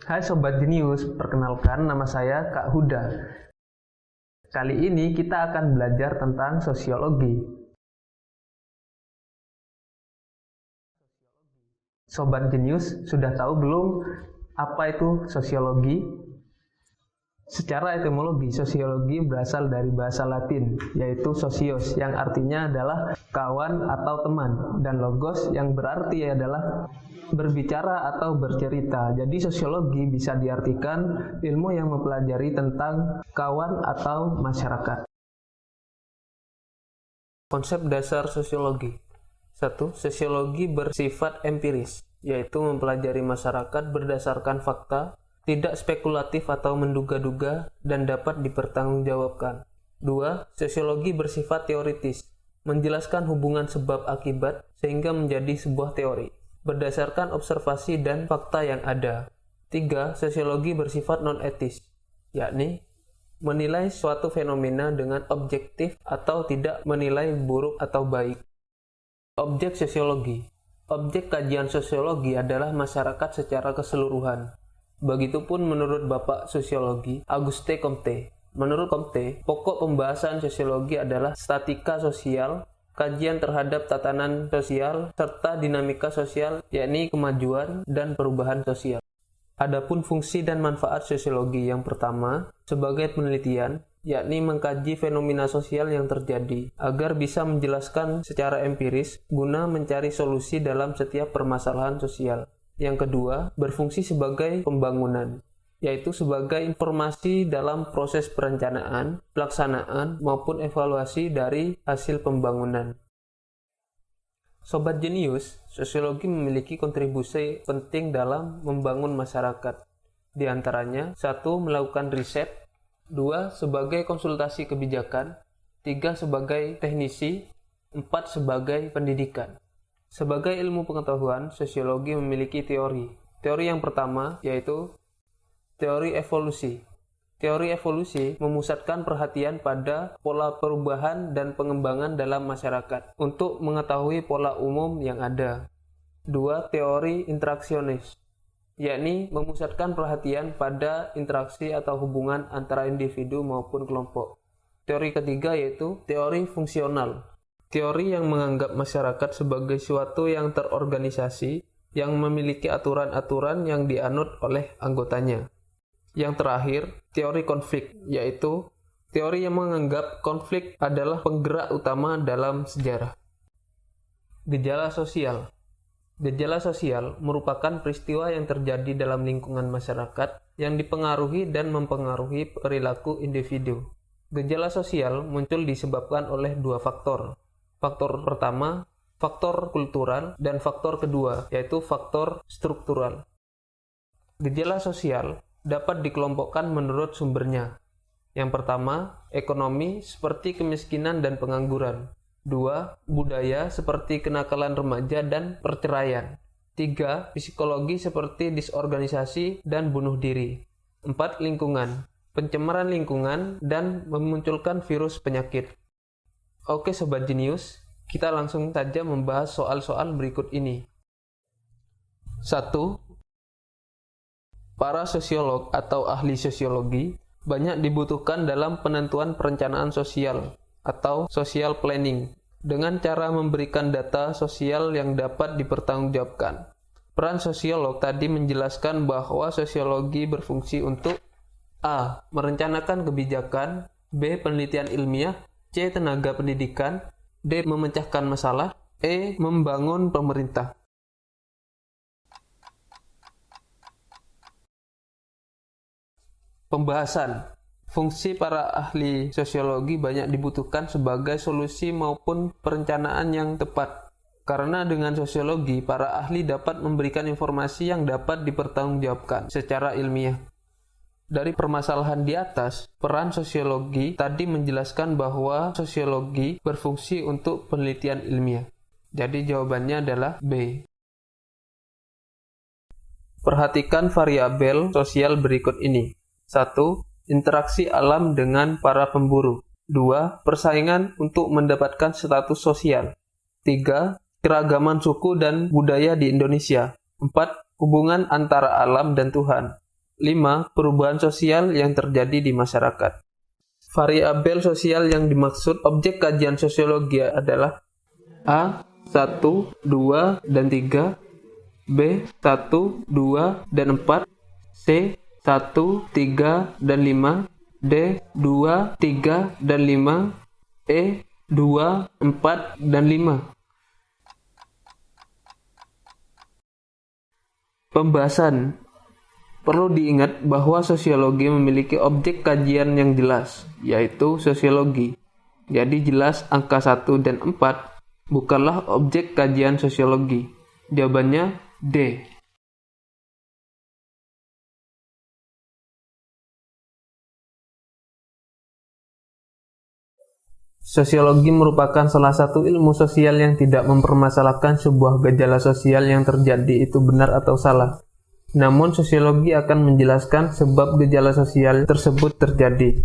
Hai Sobat Jenius, perkenalkan nama saya Kak Huda. Kali ini kita akan belajar tentang sosiologi. Sobat Jenius, sudah tahu belum apa itu sosiologi? Secara etimologi, sosiologi berasal dari bahasa Latin, yaitu socios, yang artinya adalah kawan atau teman, dan logos yang berarti adalah berbicara atau bercerita. Jadi sosiologi bisa diartikan ilmu yang mempelajari tentang kawan atau masyarakat. Konsep dasar sosiologi. 1. Sosiologi bersifat empiris, yaitu mempelajari masyarakat berdasarkan fakta, tidak spekulatif atau menduga-duga, dan dapat dipertanggungjawabkan. 2. Sosiologi bersifat teoritis, menjelaskan hubungan sebab akibat sehingga menjadi sebuah teori, berdasarkan observasi dan fakta yang ada. 3. Sosiologi bersifat non-etis, yakni menilai suatu fenomena dengan objektif atau tidak menilai buruk atau baik. Objek sosiologi. Objek kajian sosiologi adalah masyarakat secara keseluruhan. Begitupun menurut Bapak Sosiologi, Auguste Comte. Menurut Comte, pokok pembahasan sosiologi adalah statika sosial, kajian terhadap tatanan sosial, serta dinamika sosial, yakni kemajuan dan perubahan sosial. Adapun fungsi dan manfaat sosiologi yang pertama, sebagai penelitian, yakni mengkaji fenomena sosial yang terjadi, agar bisa menjelaskan secara empiris guna mencari solusi dalam setiap permasalahan sosial. Yang kedua, berfungsi sebagai pembangunan, yaitu sebagai informasi dalam proses perencanaan, pelaksanaan, maupun evaluasi dari hasil pembangunan. Sobat Jenius, sosiologi memiliki kontribusi penting dalam membangun masyarakat. Di antaranya, 1. Melakukan riset, 2. Sebagai konsultasi kebijakan, 3. Sebagai teknisi, 4. Sebagai pendidikan. Sebagai ilmu pengetahuan, sosiologi memiliki teori. Teori yang pertama yaitu teori evolusi. Teori evolusi memusatkan perhatian pada pola perubahan dan pengembangan dalam masyarakat untuk mengetahui pola umum yang ada. 2. Teori interaksionis, yakni memusatkan perhatian pada interaksi atau hubungan antara individu maupun kelompok. Teori ketiga yaitu teori fungsional. Teori yang menganggap masyarakat sebagai suatu yang terorganisasi, yang memiliki aturan-aturan yang dianut oleh anggotanya. Yang terakhir, teori konflik, yaitu teori yang menganggap konflik adalah penggerak utama dalam sejarah. Gejala sosial. Gejala sosial merupakan peristiwa yang terjadi dalam lingkungan masyarakat yang dipengaruhi dan mempengaruhi perilaku individu. Gejala sosial muncul disebabkan oleh dua faktor. Faktor pertama, faktor kultural, dan faktor kedua, yaitu faktor struktural. Gejala sosial dapat dikelompokkan menurut sumbernya. Yang pertama, ekonomi seperti kemiskinan dan pengangguran. 2. Budaya seperti kenakalan remaja dan perceraian. 3. Psikologi seperti disorganisasi dan bunuh diri. 4. Lingkungan, pencemaran lingkungan, dan memunculkan virus penyakit. Oke Sobat Jenius, kita langsung saja membahas soal-soal berikut ini. 1. Para sosiolog atau ahli sosiologi banyak dibutuhkan dalam penentuan perencanaan sosial atau social planning dengan cara memberikan data sosial yang dapat dipertanggungjawabkan. Peran sosiolog tadi menjelaskan bahwa sosiologi berfungsi untuk A. Merencanakan kebijakan, B. Penelitian ilmiah, C. Tenaga pendidikan, D. Memecahkan masalah, E. Membangun pemerintah. Pembahasan. Fungsi para ahli sosiologi banyak dibutuhkan sebagai solusi maupun perencanaan yang tepat. Karena dengan sosiologi, para ahli dapat memberikan informasi yang dapat dipertanggungjawabkan secara ilmiah. Dari permasalahan di atas, peran sosiologi tadi menjelaskan bahwa sosiologi berfungsi untuk penelitian ilmiah. Jadi jawabannya adalah B. Perhatikan variabel sosial berikut ini. 1. Interaksi alam dengan para pemburu. 2. Persaingan untuk mendapatkan status sosial. 3. Keragaman suku dan budaya di Indonesia. 4. Hubungan antara alam dan Tuhan. 5. Perubahan sosial yang terjadi di masyarakat. Variabel sosial yang dimaksud objek kajian sosiologi adalah A. 1, 2, dan 3, B. 1, 2, dan 4, C. 1, 3, dan 5, D. 2, 3, dan 5, E. 2, 4, dan 5. Pembahasan. Perlu diingat bahwa sosiologi memiliki objek kajian yang jelas, yaitu sosiologi. Jadi jelas angka 1 dan 4 bukanlah objek kajian sosiologi. Jawabannya D. Sosiologi merupakan salah satu ilmu sosial yang tidak mempermasalahkan sebuah gejala sosial yang terjadi itu benar atau salah. Namun sosiologi akan menjelaskan sebab gejala sosial tersebut terjadi.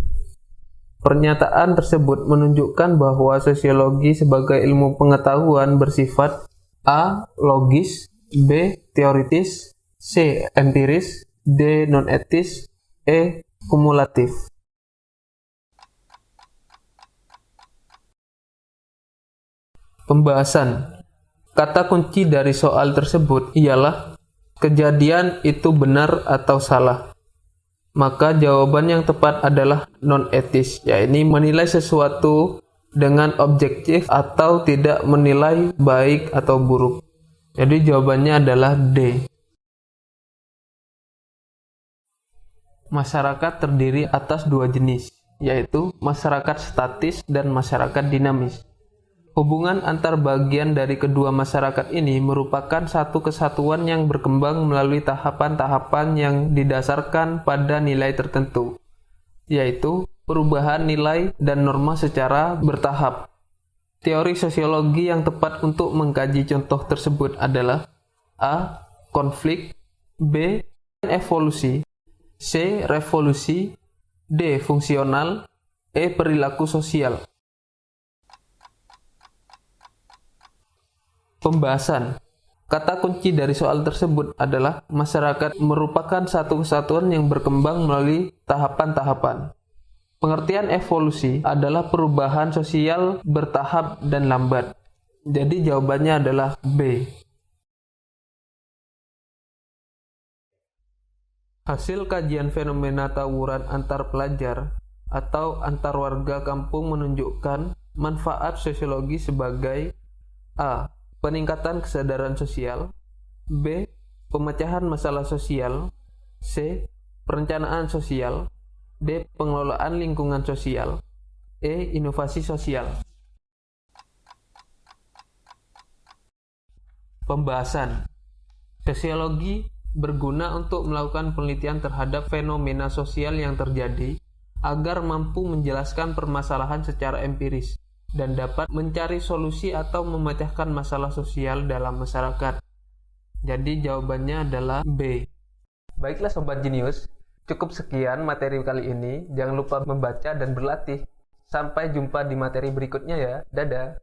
Pernyataan tersebut menunjukkan bahwa sosiologi sebagai ilmu pengetahuan bersifat A. Logis, B. Teoritis, C. Empiris, D. Non-etis, E. Kumulatif. Pembahasan. Kata kunci dari soal tersebut ialah kejadian itu benar atau salah. Maka jawaban yang tepat adalah non-etis, yaitu menilai sesuatu dengan objektif atau tidak menilai baik atau buruk. Jadi jawabannya adalah D. Masyarakat terdiri atas dua jenis, yaitu masyarakat statis dan masyarakat dinamis. Hubungan antar bagian dari kedua masyarakat ini merupakan satu kesatuan yang berkembang melalui tahapan-tahapan yang didasarkan pada nilai tertentu, yaitu perubahan nilai dan norma secara bertahap. Teori sosiologi yang tepat untuk mengkaji contoh tersebut adalah A. Konflik, B. Evolusi, C. Revolusi, D. Fungsional, E. Perilaku sosial. Pembahasan. Kata kunci dari soal tersebut adalah masyarakat merupakan satu kesatuan yang berkembang melalui tahapan-tahapan. Pengertian evolusi adalah perubahan sosial bertahap dan lambat. Jadi jawabannya adalah B. Hasil kajian fenomena tawuran antar pelajar atau antar warga kampung menunjukkan manfaat sosiologi sebagai A. Peningkatan kesadaran sosial, B. Pemecahan masalah sosial, C. Perencanaan sosial, D. Pengelolaan lingkungan sosial, E. Inovasi sosial. Pembahasan. Sosiologi berguna untuk melakukan penelitian terhadap fenomena sosial yang terjadi agar mampu menjelaskan permasalahan secara empiris dan dapat mencari solusi atau memecahkan masalah sosial dalam masyarakat. Jadi jawabannya adalah B. Baiklah Sobat Jenius, cukup sekian materi kali ini. Jangan lupa membaca dan berlatih. Sampai jumpa di materi berikutnya ya. Dadah.